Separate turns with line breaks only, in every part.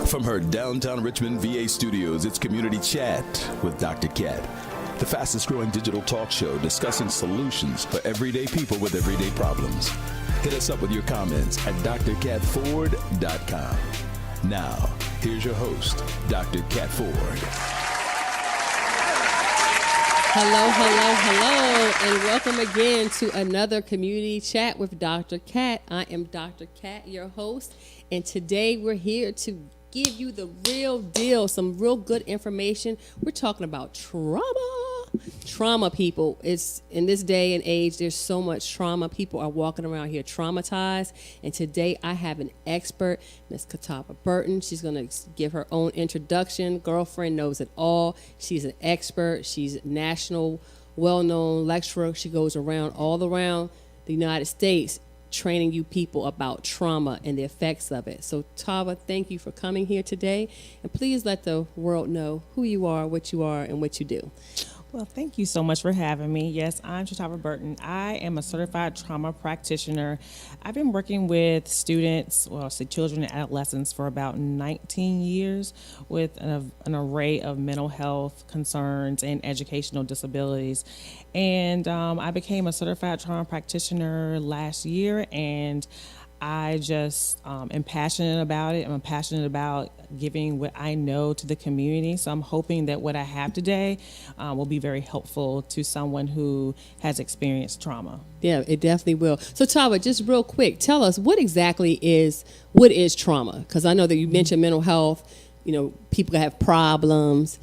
From her downtown Richmond, VA studios, it's Community Chat with Dr. Cat, the fastest growing digital talk show discussing solutions for everyday people with everyday problems. Hit us up with your comments at drcatford.com. Now, here's your host, Dr. Cat Ford.
Hello, and welcome again to another Community Chat with Dr. Cat. I am Dr. Cat, your host, and today we're here to give you the real deal, some real good information. We're talking about trauma, people. It's in this day and age, there's so much trauma. People are walking around here traumatized, and today I have an expert, Ms. Katava Burton. She's going to give her own introduction. Girlfriend knows it all. She's an expert. She's a national, well-known lecturer. She goes all around the United States training you people about trauma and the effects of it. So Tava, thank you for coming here today, and please let the world know who you are, and what you do.
Well, thank you so much for having me. Yes, I'm Katava Burton. I am a certified trauma practitioner. I've been working with students, children and adolescents for about 19 years with an array of mental health concerns and educational disabilities. And I became a certified trauma practitioner last year, and I just am passionate about it. I'm passionate about giving what I know to the community. So I'm hoping that what I have today will be very helpful to someone who has experienced trauma.
Yeah, it definitely will. So Tava, just real quick, tell us what is trauma? Because I know that you mentioned mental health. You know, people have problems,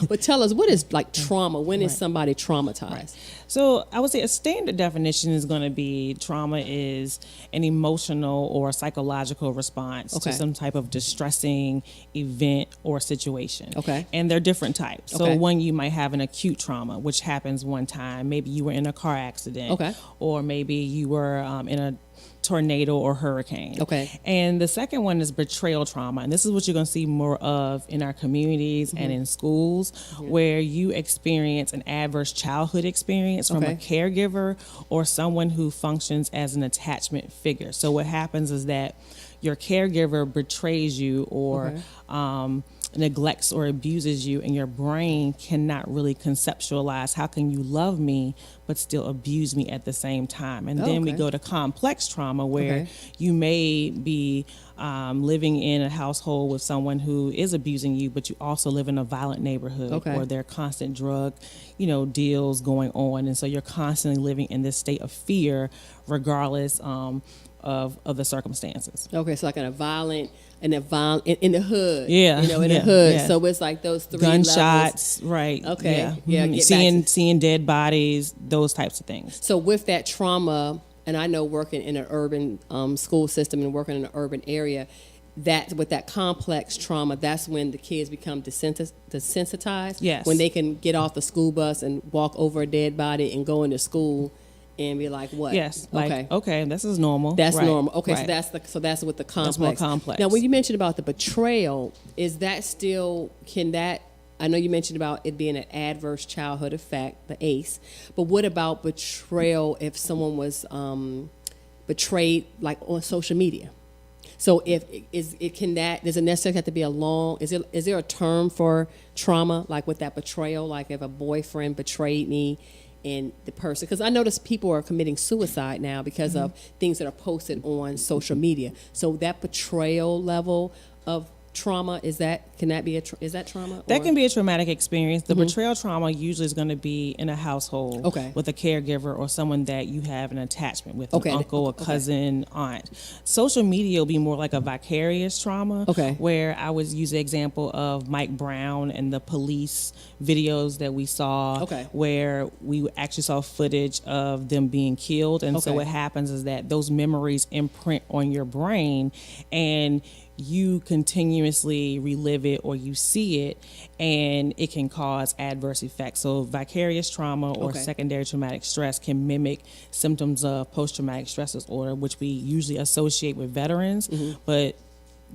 but tell us, what is like trauma? When is somebody traumatized?
Right. So I would say a standard definition is going to be trauma is an emotional or psychological response to some type of distressing event or situation.
Okay.
And they're different types. So
okay.
one, you might have an acute trauma, which happens one time. Maybe you were in a car accident.
Okay.
Or maybe you were in a tornado or hurricane.
Okay.
And the second one is betrayal trauma. And this is what you're going to see more of in our communities and in schools, where you experience an adverse childhood experience from a caregiver or someone who functions as an attachment figure. So what happens is that your caregiver betrays you or neglects or abuses you, and your brain cannot really conceptualize how can you love me but still abuse me at the same time. And then we go to complex trauma, where you may be living in a household with someone who is abusing you, but you also live in a violent neighborhood or there are constant drug deals going on, and so you're constantly living in this state of fear regardless of the circumstances.
Okay, so like in the hood.
Yeah.
In the hood. Yeah. So it's like those three
gunshots,
levels.
right.
Okay.
Yeah. Seeing dead bodies, those types of things.
So with that trauma, and I know working in an urban school system and working in an urban area, that with that complex trauma, that's when the kids become desensitized.
Yes.
When they can get off the school bus and walk over a dead body and go into school and be like, what?
Yes. Okay, this is normal.
That's
right.
normal. Okay,
right.
so that's with the complex.
That's more complex.
Now, when you mentioned about the betrayal, is that still, I know you mentioned about it being an adverse childhood effect, the ACE, but what about betrayal if someone was betrayed like on social media? So does it necessarily have to be is there a term for trauma, like with that betrayal, like if a boyfriend betrayed me and the person, because I notice people are committing suicide now because of things that are posted on social media. So that betrayal level of trauma, is that trauma?
That can be a traumatic experience. The betrayal trauma usually is going to be in a household with a caregiver or someone that you have an attachment with, an uncle, a cousin, aunt. Social media will be more like a vicarious trauma, where I would use the example of Mike Brown and the police videos that we saw, where we actually saw footage of them being killed. And so what happens is that those memories imprint on your brain, and you continuously relive it or you see it, and it can cause adverse effects. So vicarious trauma or secondary traumatic stress can mimic symptoms of post-traumatic stress disorder, which we usually associate with veterans, but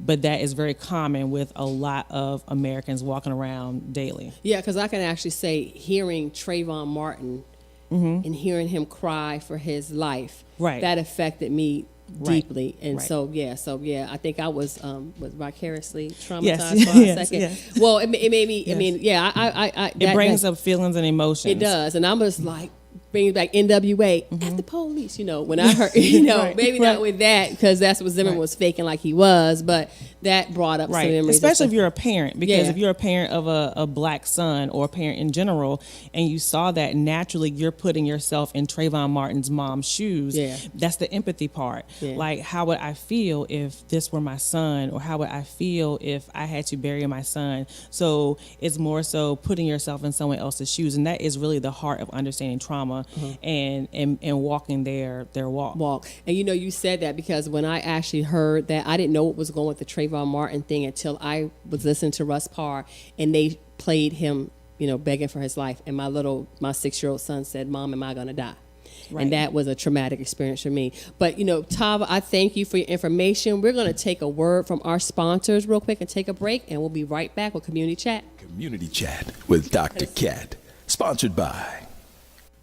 that is very common with a lot of Americans walking around daily.
Yeah, because I can actually say, hearing Trayvon Martin and hearing him cry for his life, that affected me deeply. And
right.
so I think I was vicariously traumatized
Yes.
for a
Yes,
second.
yes.
Well, it made me,
Yes.
I mean, yeah,
It brings up feelings and emotions.
It does. And I'm just like, brings back NWA at the police, when I heard,
Right,
maybe
right.
not with that, because that's what Zimmerman was faking like he was, but that brought up some memories.
Especially if you're a parent, because
Yeah.
if you're a parent of a black son or a parent in general, and you saw that, naturally you're putting yourself in Trayvon Martin's mom's shoes.
Yeah.
That's the empathy part.
Yeah.
Like, how would I feel if this were my son, or how would I feel if I had to bury my son? So it's more so putting yourself in someone else's shoes, and that is really the heart of understanding trauma and walking their walk.
And you said that because when I actually heard that, I didn't know what was going with the Trayvon Martin thing until I was listening to Russ Parr and they played him, begging for his life. And my 6-year-old son said, "Mom, am I going to die?" Right. And that was a traumatic experience for me. But, Tava, I thank you for your information. We're going to take a word from our sponsors real quick and take a break, and we'll be right back with Community Chat.
Community Chat with Dr. Cat, sponsored by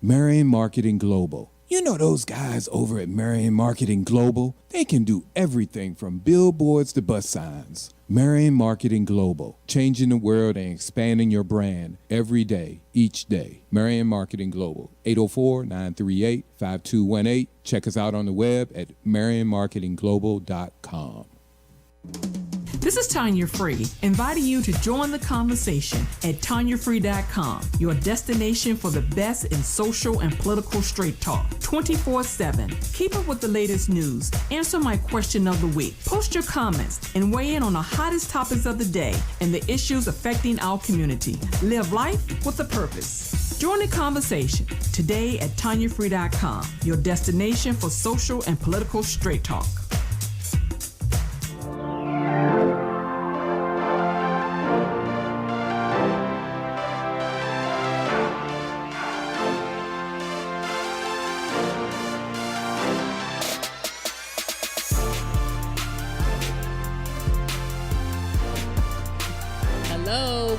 Marion Marketing Global. You know those guys over at Marion Marketing Global? They can do everything from billboards to bus signs. Marion Marketing Global, changing the world and expanding your brand every day, each day. Marion Marketing Global, 804-938-5218. Check us out on the web at marionmarketingglobal.com.
This is Tanya Free, inviting you to join the conversation at TanyaFree.com, your destination for the best in social and political straight talk, 24/7. Keep up with the latest news, answer my question of the week, post your comments, and weigh in on the hottest topics of the day and the issues affecting our community. Live life with a purpose. Join the conversation today at TanyaFree.com, your destination for social and political straight talk.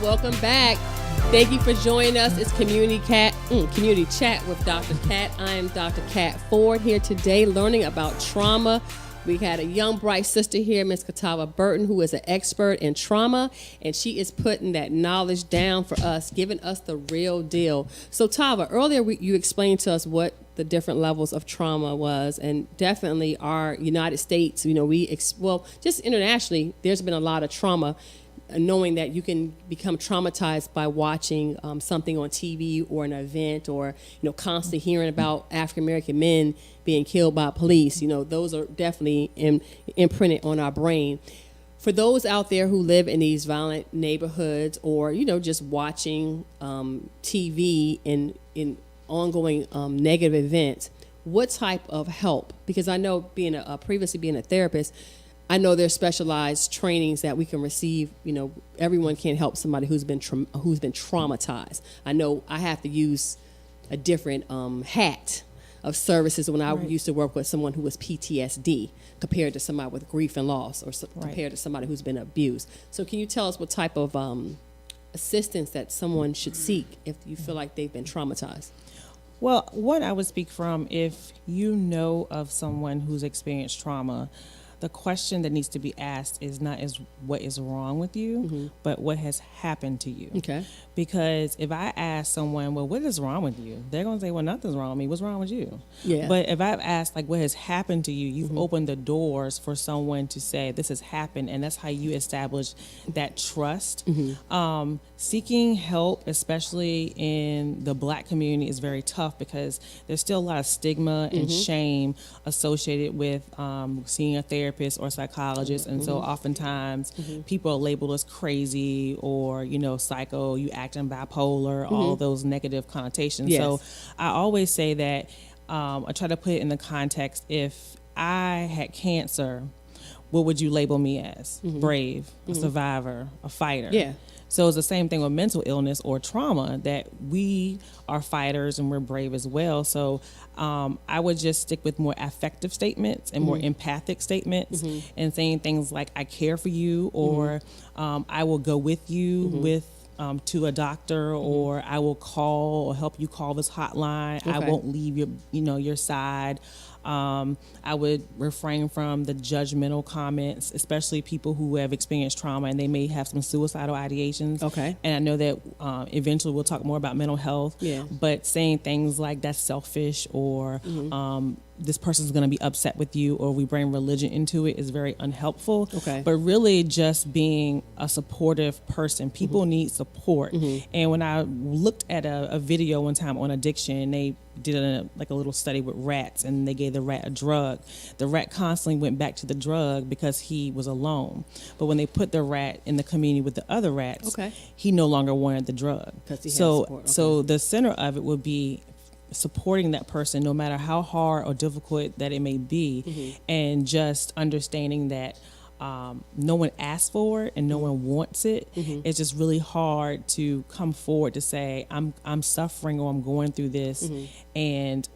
Welcome back. Thank you for joining us. It's Community Chat with Dr. Cat. I am Dr. Cat Ford here today learning about trauma. We had a young, bright sister here, Ms. Katava Burton, who is an expert in trauma, and she is putting that knowledge down for us, giving us the real deal. So, Tava, earlier you explained to us what the different levels of trauma was, and definitely our United States, just internationally, there's been a lot of trauma. Knowing that you can become traumatized by watching something on TV or an event, or constantly hearing about African American men being killed by police. Those are definitely imprinted on our brain. For those out there who live in these violent neighborhoods, or just watching TV in ongoing negative events, what type of help? Because I know previously being a therapist, I know there's specialized trainings that we can receive. Everyone can't help somebody who's been traumatized. I know I have to use a different hat of services when I used to work with someone who was PTSD compared to somebody with grief and loss, or compared to somebody who's been abused. So can you tell us what type of assistance that someone should seek if you feel like they've been traumatized?
Well, what I would speak from, if you know of someone who's experienced trauma, the question that needs to be asked is not what is wrong with you, but what has happened to you.
Okay.
Because if I ask someone, well, what is wrong with you? They're going to say, well, nothing's wrong with me. What's wrong with you?
Yeah.
But if I've asked, what has happened to you, you've opened the doors for someone to say, this has happened. And that's how you establish that trust. Seeking help, especially in the Black community, is very tough because there's still a lot of stigma and shame associated with seeing a therapist or psychologist. And so oftentimes people are labeled as crazy or, psycho, you acting bipolar, all those negative connotations.
Yes.
So I always say that I try to put it in the context, if I had cancer, what would you label me as? Brave, a survivor, a fighter.
Yeah.
So it's the same thing with mental illness or trauma, that we are fighters and we're brave as well. So I would just stick with more affective statements and more empathic statements, and saying things like, I care for you, or I will go with you to a doctor, or I will call or help you call this hotline.
Okay.
I won't leave your side. I would refrain from the judgmental comments, especially people who have experienced trauma and they may have some suicidal ideations.
Okay.
And I know that eventually we'll talk more about mental health.
Yeah.
But saying things like that's selfish or this person's going to be upset with you, or we bring religion into it, is very unhelpful.
Okay.
But really just being a supportive person. People need support. And when I looked at a video one time on addiction, they did a little study with rats, and they gave the rat a drug. The rat constantly went back to the drug because he was alone. But when they put the rat in the community with the other rats, he no longer wanted the drug.
Because he had support.
So the center of it would be supporting that person no matter how hard or difficult that it may be, and just understanding that no one asked for it and no one wants it. It's just really hard to come forward to say I'm suffering or I'm going through this, and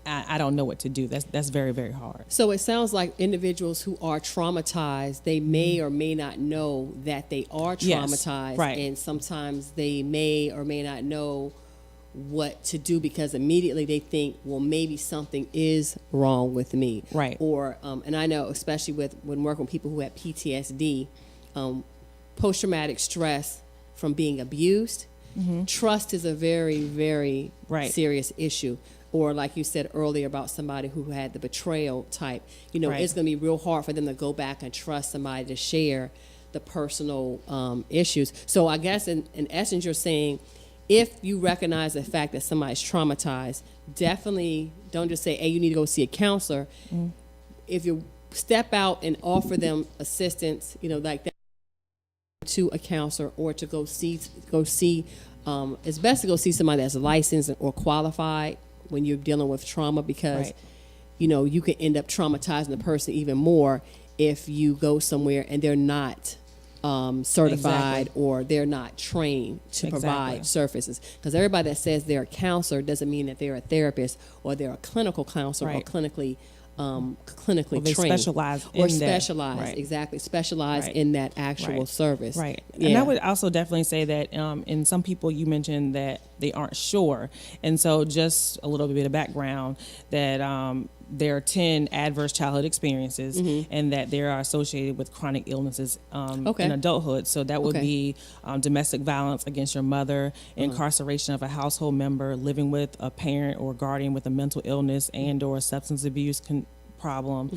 I don't know what to do. That's very, very hard.
So it sounds like individuals who are traumatized, they may or may not know that they are traumatized.
Yes, right.
And sometimes they may or may not know what to do because immediately they think, well, maybe something is wrong with me.
Right.
Or, and I know, especially when working with people who have PTSD, post-traumatic stress from being abused, trust is a very, very serious issue. Or like you said earlier about somebody who had the betrayal type, it's going to be real hard for them to go back and trust somebody to share the personal issues. So I guess in essence, you're saying, if you recognize the fact that somebody's traumatized, definitely don't just say, hey, you need to go see a counselor. If you step out and offer them assistance, like that, to a counselor, or to go see, it's best to go see somebody that's licensed or qualified when you're dealing with trauma, because, you can end up traumatizing the person even more if you go somewhere and they're not certified or they're not trained to provide services. Because everybody that says they're a counselor doesn't mean that they're a therapist or they're a clinical counselor or clinically trained.
Specialize
in that actual service.
Right. Yeah. And I would also definitely say that in some people you mentioned that they aren't sure. And so just a little bit of background that there are 10 adverse childhood experiences and that they are associated with chronic illnesses in adulthood. So that would be domestic violence against your mother, incarceration of a household member, living with a parent or guardian with a mental illness and or substance abuse problem,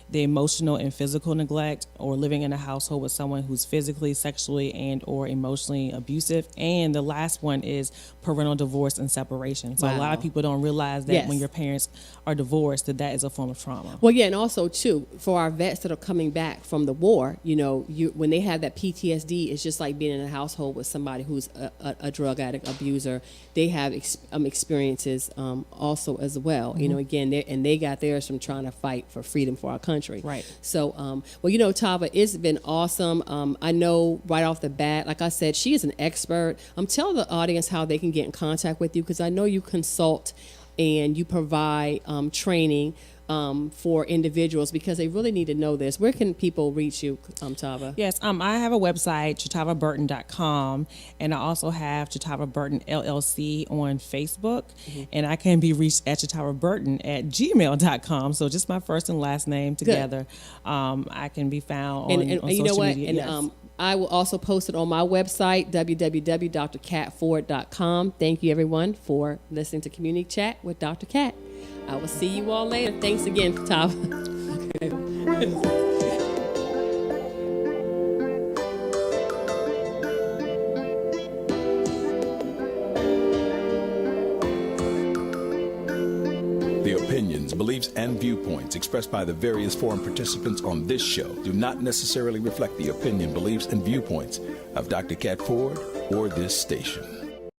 the emotional and physical neglect, or living in a household with someone who's physically, sexually, and or emotionally abusive. And the last one is parental divorce and separation. So a lot of people don't realize that when your parents are divorced, that is a form of trauma.
Well, yeah, and also too, for our vets that are coming back from the war, when they have that PTSD, it's just like being in a household with somebody who's a drug addict, abuser. They have experiences also as well. Again, they got theirs from trying to fight for freedom for our country.
Right.
So, Tava, it's been awesome. I know right off the bat, like I said, she is an expert. Tell the audience how they can get in contact with you, because I know you consult and you provide training for individuals, because they really need to know this. Where can people reach you, Tava?
Yes, I have a website, ChatavaBurton.com, and I also have Chatava Burton LLC on Facebook, and I can be reached at ChatavaBurton@gmail.com. So just my first and last name together. I can be found on social media. And I will also post it on my website,
www.drcatford.com. Thank you, everyone, for listening to Community Chat with Dr. Cat. I will see you all later. Thanks again, Tava.
The opinions, beliefs, and viewpoints expressed by the various forum participants on this show do not necessarily reflect the opinion, beliefs, and viewpoints of Dr. Cat Ford or this station.